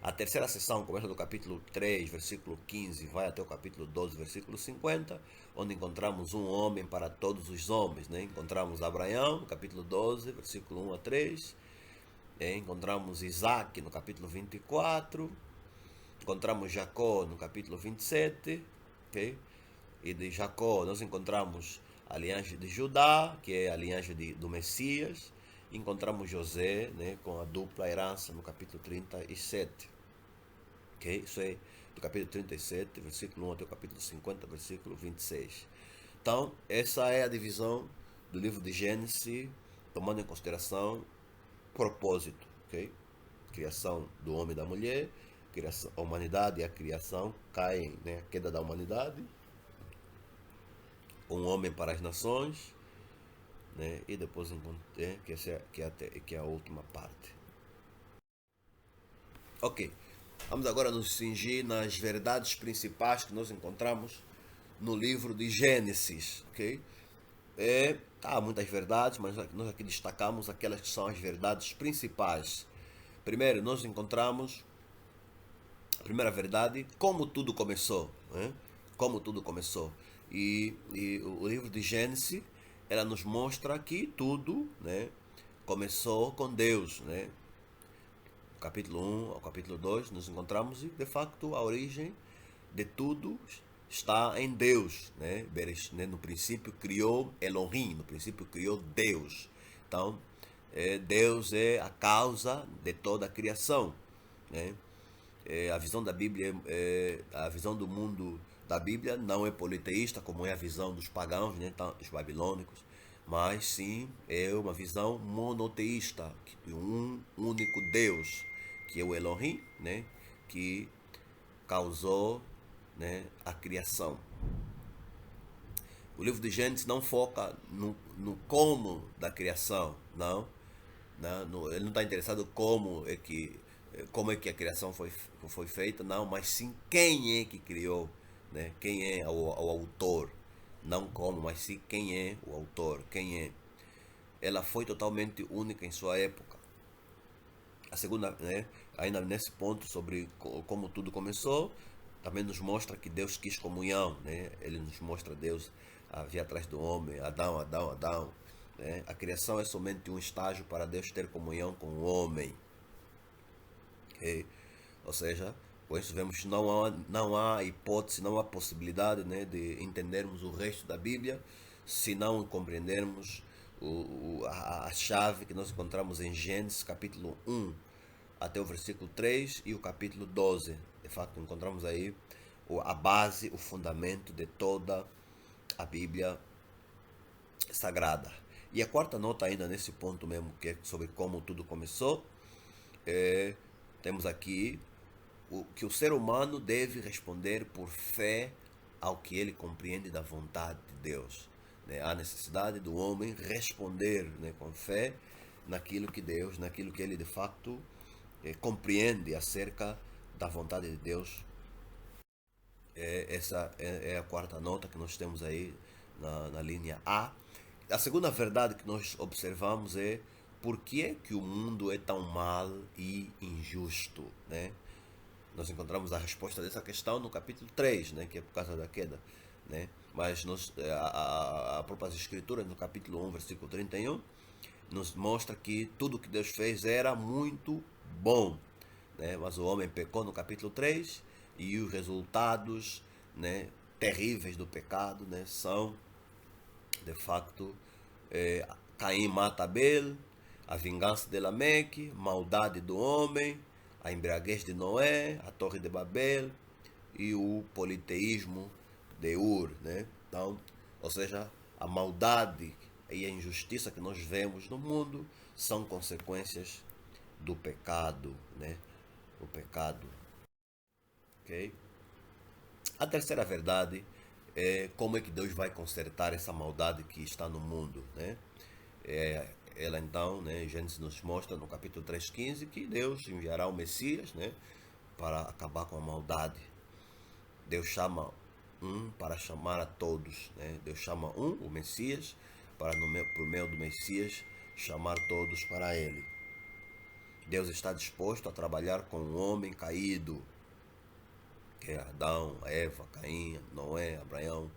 A terceira sessão começa do capítulo 3, versículo 15, vai até o capítulo 12, versículo 50, onde encontramos um homem para todos os homens. Né? Encontramos Abraão, no capítulo 12, versículo 1 a 3. Encontramos Isaac, no capítulo 24. Encontramos Jacó, no capítulo 27. Okay? E de Jacó nós encontramos a linhagem de Judá, que é a linhagem do Messias. Encontramos José, né, com a dupla herança no capítulo 37. Okay? Isso é do capítulo 37, versículo 1 até o capítulo 50, versículo 26. Então, essa é a divisão do livro de Gênesis, tomando em consideração propósito. Okay? Criação do homem e da mulher, a humanidade e a criação caem, né, a queda da humanidade, um homem para as nações, né, e depois que é a última parte. Ok, vamos agora nos cingir nas verdades principais que nós encontramos no livro de Gênesis. Okay? Há muitas verdades, mas nós aqui destacamos aquelas que são as verdades principais. Primeiro, nós encontramos a primeira verdade, como tudo começou. Né? Como tudo começou. E o livro de Gênesis, ela nos mostra que tudo, né, começou com Deus. Né? Do capítulo 1 ao capítulo 2, nós encontramos, de facto, a origem de tudo está em Deus. Né? No princípio criou Elohim, no princípio criou Deus. Então, Deus é a causa de toda a criação. Né? A visão da Bíblia, a visão do mundo da Bíblia não é politeísta, como é a visão dos pagãos, né, dos babilônicos, mas sim é uma visão monoteísta, de um único Deus, que é o Elohim, né, que causou, né, a criação. O livro de Gênesis não foca no como da criação, não. Ele não está interessado como é que a criação foi feita, não, mas sim quem é que criou, né? Quem é o autor, não como, mas sim quem é o autor, quem é. Ela foi totalmente única em sua época. A segunda, né, ainda nesse ponto sobre como tudo começou, também nos mostra que Deus quis comunhão, né? Ele nos mostra Deus havia atrás do homem, Adão. Né? A criação é somente um estágio para Deus ter comunhão com o homem. Okay? Ou seja, com isso vemos que não há hipótese, não há possibilidade, né, de entendermos o resto da Bíblia se não compreendermos a chave que nós encontramos em Gênesis capítulo 1 até o versículo 3 e o capítulo 12. De facto, encontramos aí a base, o fundamento de toda a Bíblia Sagrada. E a quarta nota ainda nesse ponto mesmo, que é sobre como tudo começou, temos aqui que o ser humano deve responder por fé ao que ele compreende da vontade de Deus. Né? Há necessidade do homem responder, né, com fé naquilo que ele de facto compreende acerca da vontade de Deus. Essa é a quarta nota que nós temos aí na linha A. A segunda verdade que nós observamos é por que é que o mundo é tão mal e injusto, né? Nós encontramos a resposta dessa questão no capítulo 3, né, que é por causa da queda. Né? Mas a própria Escritura, no capítulo 1, versículo 31, nos mostra que tudo que Deus fez era muito bom. Né? Mas o homem pecou no capítulo 3 e os resultados, né, terríveis do pecado, né, são, de facto, Caim mata Abel, a vingança de Lameque, maldade do homem, a embriaguez de Noé, a torre de Babel e o politeísmo de Ur. Né? Então, ou seja, a maldade e a injustiça que nós vemos no mundo são consequências do pecado. Né? O pecado. ok? A terceira verdade é como é que Deus vai consertar essa maldade que está no mundo, né? Ela então, né, Gênesis nos mostra no capítulo 3,15 que Deus enviará o Messias, né, para acabar com a maldade. Deus chama um para chamar a todos, né? Deus chama um, o Messias, para por meio do Messias chamar todos para ele. Deus está disposto a trabalhar com o homem caído, que é Adão, Eva, Caim, Noé, Abraão,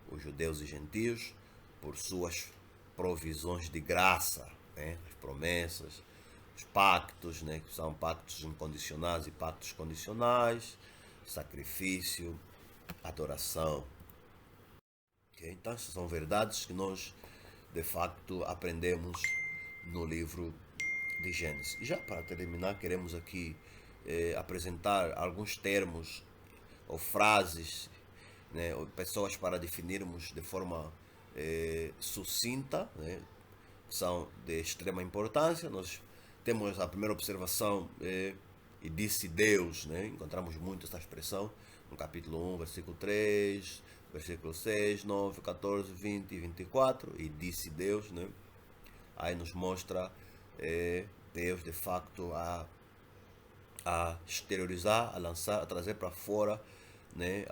os judeus e gentios, por suas provisões de graça, né? As promessas, os pactos, né? Que são pactos incondicionais e pactos condicionais, sacrifício, adoração. Okay? Então, essas são verdades que nós, de facto, aprendemos no livro de Gênesis. E já para terminar, queremos aqui apresentar alguns termos ou frases, né, ou pessoas para definirmos de forma sucinta, né, que são de extrema importância. Nós temos a primeira observação, e disse Deus, né? Encontramos muito essa expressão no capítulo 1, versículo 3, versículo 6, 9, 14, 20 e 24, e disse Deus, né? Aí nos mostra Deus de facto a exteriorizar, a lançar, a trazer para fora, né,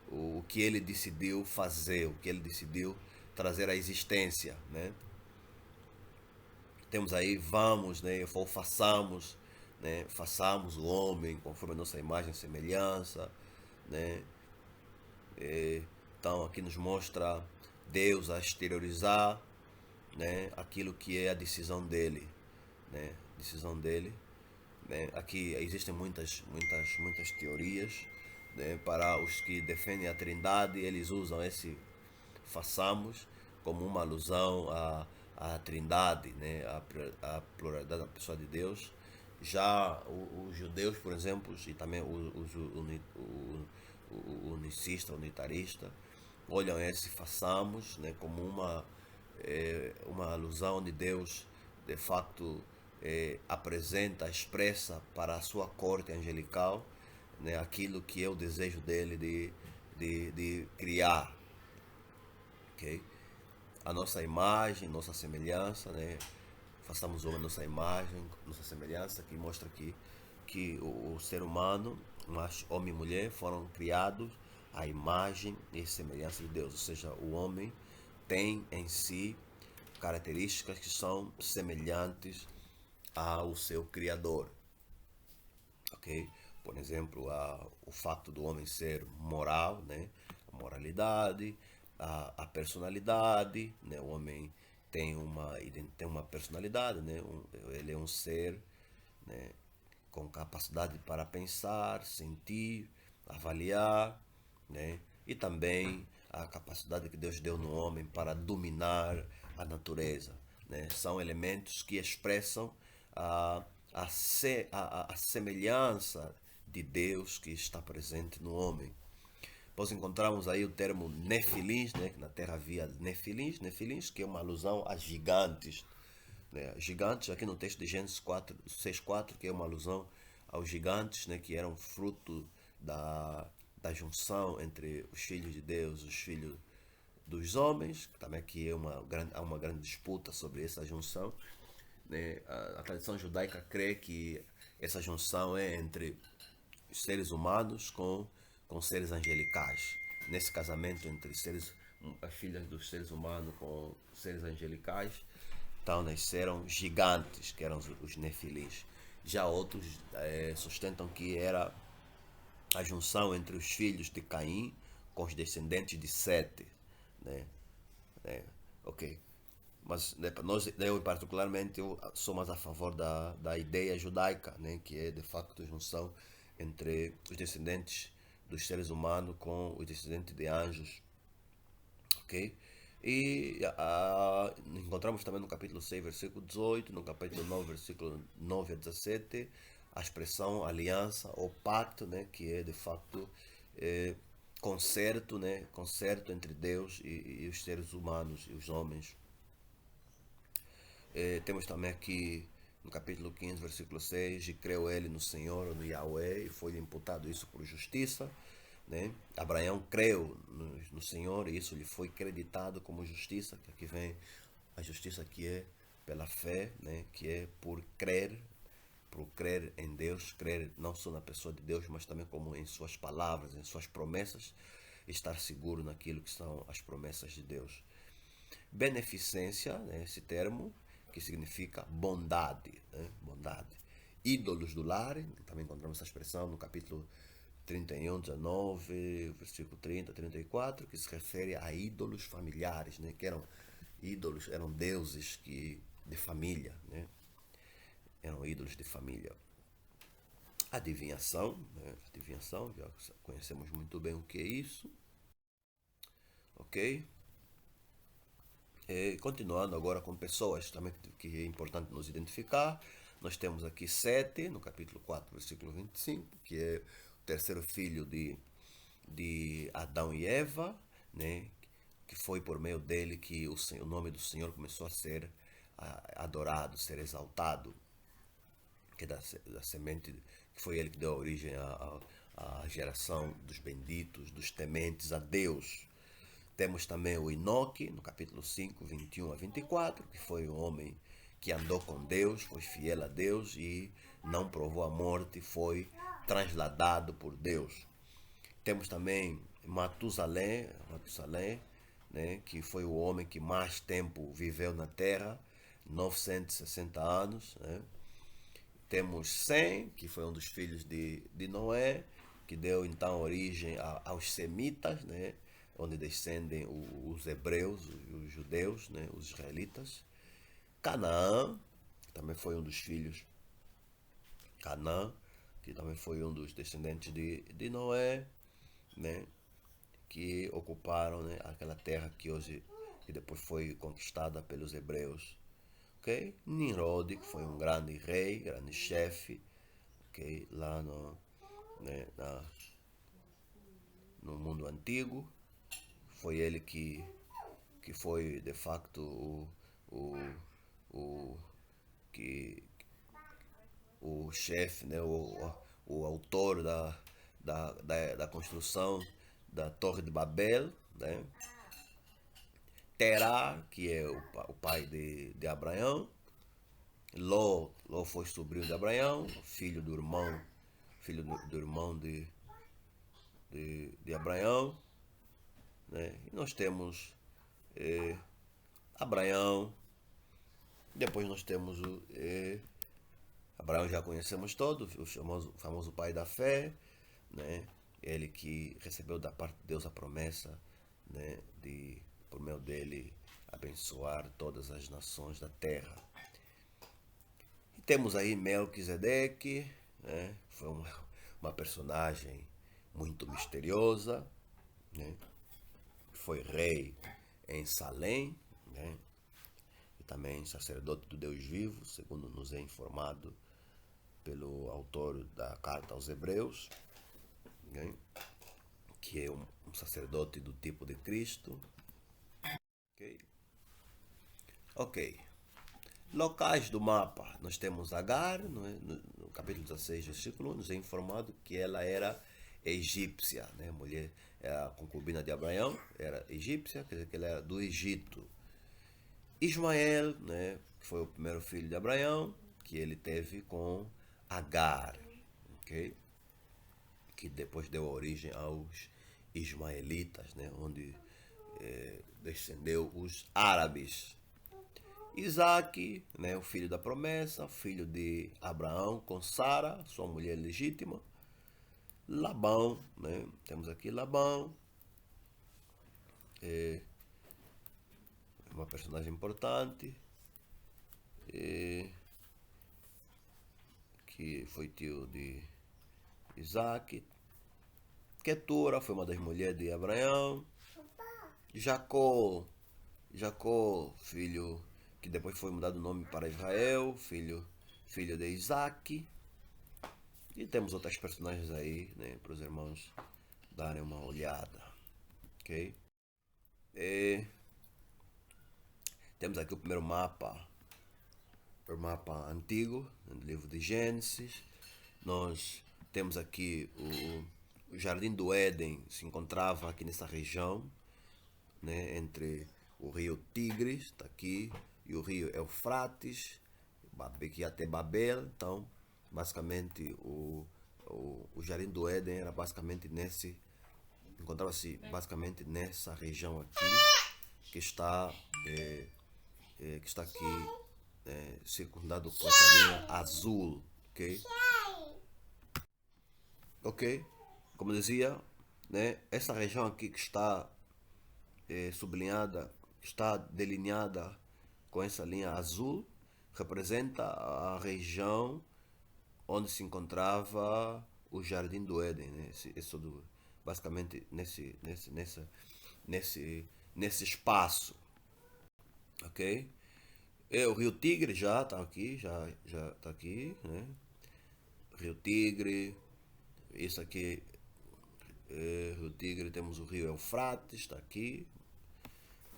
o que ele decidiu fazer, o que ele decidiu trazer à existência, né? Temos aí vamos, né, ou façamos, né, façamos o homem conforme a nossa imagem e semelhança, né? Então aqui nos mostra Deus a exteriorizar, né, aquilo que é a decisão dele, né? Decisão dele, né? Aqui existem muitas teorias, né? Para os que defendem a Trindade, eles usam esse façamos como uma alusão à Trindade, né? À pluralidade da pessoa de Deus. Já os judeus, por exemplo, e também os unicista, unitarista, olham esse façamos, né, como uma alusão de Deus, de facto, apresenta, expressa para a sua corte angelical, né, aquilo que é o desejo dele de criar. Okay? A nossa imagem, nossa semelhança, né? Façamos uma nossa imagem, nossa semelhança, que mostra aqui que o ser humano, homem e mulher, foram criados à imagem e semelhança de Deus. Ou seja, o homem tem em si características que são semelhantes ao seu Criador. Ok? Por exemplo, o fato do homem ser moral, né? A moralidade, a personalidade, né? O homem tem uma personalidade, né? Ele é um ser, né, com capacidade para pensar, sentir, avaliar, né? E também a capacidade que Deus deu no homem para dominar a natureza, né? São elementos que expressam a semelhança de Deus que está presente no homem. Nós encontramos aí o termo nefilins, né? Que na terra havia nefilins, que é uma alusão a gigantes, né? Gigantes, aqui no texto de Gênesis 6,4, que é uma alusão aos gigantes, né? Que eram fruto da junção entre os filhos de Deus e os filhos dos homens, também aqui há uma grande disputa sobre essa junção, né? A tradição judaica crê que essa junção é entre os seres humanos com seres angelicais. Nesse casamento entre as filhas dos seres humanos com seres angelicais, então nasceram gigantes, que eram os nefilins. Já outros sustentam que era a junção entre os filhos de Caim com os descendentes de Sete, né? Ok. Mas, né, eu particularmente eu sou mais a favor da ideia judaica, né, que é de facto a junção entre os descendentes dos seres humanos com os descendentes de anjos, ok? E encontramos também no capítulo 6, versículo 18, no capítulo 9, versículo 9 a 17, a expressão aliança ou pacto, né, que é de facto concerto, né, concerto entre Deus e os seres humanos e os homens. Temos também aqui no capítulo 15, versículo 6, e creu ele no Senhor, no Yahweh, e foi-lhe imputado isso por justiça. Né? Abraão creu no Senhor e isso lhe foi creditado como justiça, que aqui vem a justiça que é pela fé, né? Que é por crer em Deus, crer não só na pessoa de Deus, mas também como em suas palavras, em suas promessas, estar seguro naquilo que são as promessas de Deus. Beneficência, né? Esse termo, que significa bondade, né? Bondade. Ídolos do lar, também encontramos essa expressão no capítulo 31, 19, versículo 30, 34, que se refere a ídolos familiares, né? Que eram ídolos, eram deuses de família, né? Eram ídolos de família. Adivinhação, né? Adivinhação, já conhecemos muito bem o que é isso, ok? Continuando agora com pessoas também que é importante nos identificar, nós temos aqui Sete, no capítulo 4, versículo 25, que é o terceiro filho de Adão e Eva, né? Que foi por meio dele que o nome do Senhor começou a ser adorado, ser exaltado, que é da semente, que foi ele que deu origem à geração dos benditos, dos tementes a Deus. Temos também o Enoque, no capítulo 5, 21 a 24, que foi um homem que andou com Deus, foi fiel a Deus e não provou a morte, foi transladado por Deus. Temos também Matusalém, né, que foi o homem que mais tempo viveu na Terra, 960 anos. Né? Temos Sem, que foi um dos filhos de Noé, que deu então origem aos semitas, né? Onde descendem os hebreus, os judeus, né? Os israelitas. Canaã, que também foi um dos filhos. Canaã, que também foi um dos descendentes de Noé, né? Que ocuparam, né? Aquela terra que depois foi conquistada pelos hebreus. Okay? Nimrod, que foi um grande rei, grande chefe, okay? Lá né, no mundo antigo. Foi ele que foi de facto o, o, que, o chefe, né, o autor da construção da Torre de Babel. Né? Terá, que é o pai de Abraão. Ló foi sobrinho de Abraão, filho do irmão de Abraão. Né? E nós temos Abraão, depois nós temos Abraão, já conhecemos todos, o famoso pai da fé, né? Ele que recebeu da parte de Deus a promessa, né? De, por meio dele, abençoar todas as nações da terra. E temos aí Melquisedeque, né? Foi uma personagem muito misteriosa, né? Foi rei em Salém, né? E também sacerdote do Deus vivo, segundo nos é informado pelo autor da carta aos Hebreus, né? Que é um sacerdote do tipo de Cristo. Ok. Ok. Locais do mapa, nós temos Agar, no capítulo 16, versículo 1, nos é informado que ela era egípcia, né? Mulher, a concubina de Abraão, era egípcia, quer dizer que ela era do Egito. Ismael, né, que foi o primeiro filho de Abraão, que ele teve com Agar, ok? Que depois deu origem aos ismaelitas, né, onde descendeu os árabes. Isaac, né, o filho da promessa, filho de Abraão com Sara, sua mulher legítima. Labão, né, temos aqui Labão, uma personagem importante, que foi tio de Isaac. Ketura foi uma das mulheres de Abraão. Jacó, filho que depois foi mudado o nome para Israel, filho de Isaac. E temos outras personagens aí, né, para os irmãos darem uma olhada, ok? E temos aqui o primeiro mapa o mapa antigo, no livro de Gênesis. Nós temos aqui o Jardim do Éden, se encontrava aqui nessa região, né, entre o rio Tigres, está aqui, e o rio Eufrates, que até Babel. Então, basicamente, o Jardim do Éden era basicamente encontrava-se basicamente nessa região aqui, que está, que está aqui circundado por essa linha azul, ok? Ok? Como dizia, né, essa região aqui que está sublinhada, está delineada com essa linha azul, representa a região onde se encontrava o Jardim do Éden, né? Basicamente nesse espaço, ok? O Rio Tigre já está aqui, já está aqui, né? Rio Tigre, isso aqui Rio Tigre, temos o Rio Eufrates, está aqui,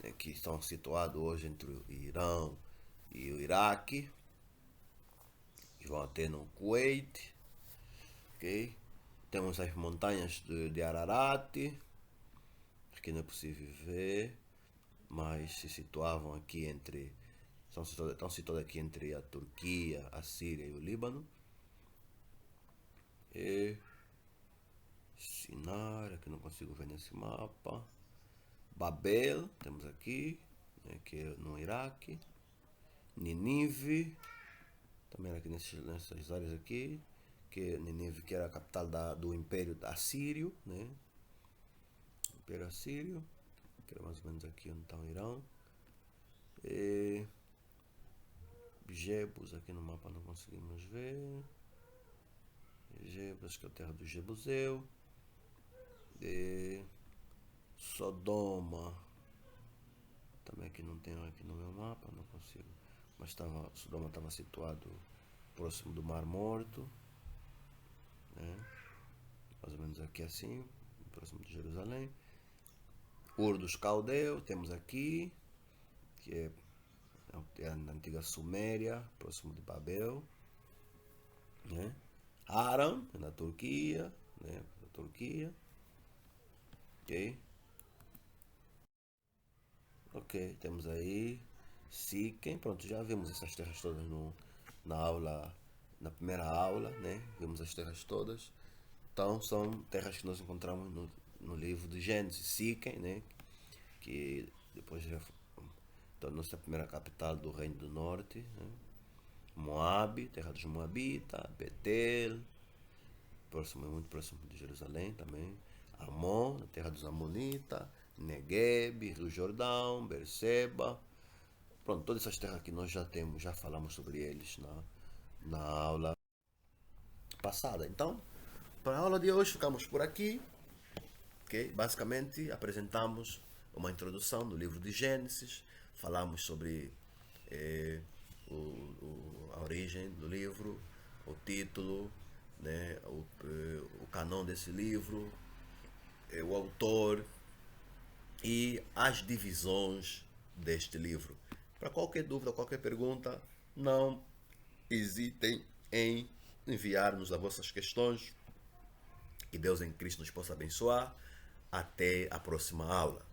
né, que estão situados hoje entre o Irão e o Iraque, que vão até no Kuwait, ok? Temos as montanhas de Ararat, aqui não é possível ver, mas se situavam aqui estão situadas aqui entre a Turquia, a Síria e o Líbano. E Sinar, que não consigo ver nesse mapa. Babel, temos aqui, né, que é no Iraque. Nínive, também era aqui nessas áreas aqui, que Nínive, que era a capital do Império Assírio, né? Império Assírio, que era mais ou menos aqui onde está o Irão. E Jebus, aqui no mapa não conseguimos ver. Jebus, que é a terra do Jebuseu. E Sodoma, também aqui não tem aqui no meu mapa, não consigo. Mas Sodoma estava situado próximo do Mar Morto, né? Mais ou menos aqui assim, próximo de Jerusalém. Ur dos Caldeus, temos aqui, que é na antiga Suméria, próximo de Babel, né? Aram, na Turquia, né? Na Turquia, ok? Ok, temos aí Siquem, pronto, já vimos essas terras todas na aula, na primeira aula, né? Vimos as terras todas. Então são terras que nós encontramos no livro de Gênesis. Siquem, né? Que depois já tornou-se a primeira capital do Reino do Norte, né? Moabe, terra dos Moabitas. Betel, muito próximo de Jerusalém também. Amon, terra dos Amonitas. Negueb, Rio Jordão, Berseba. Pronto, todas essas terras que nós já falamos sobre eles na aula passada. Então, para a aula de hoje ficamos por aqui. Okay? Basicamente apresentamos uma introdução do livro de Gênesis, falamos sobre a origem do livro, o título, né, o canon desse livro, o autor e as divisões deste livro. Para qualquer dúvida, qualquer pergunta, não hesitem em enviar-nos as vossas questões. Que Deus em Cristo nos possa abençoar. Até a próxima aula.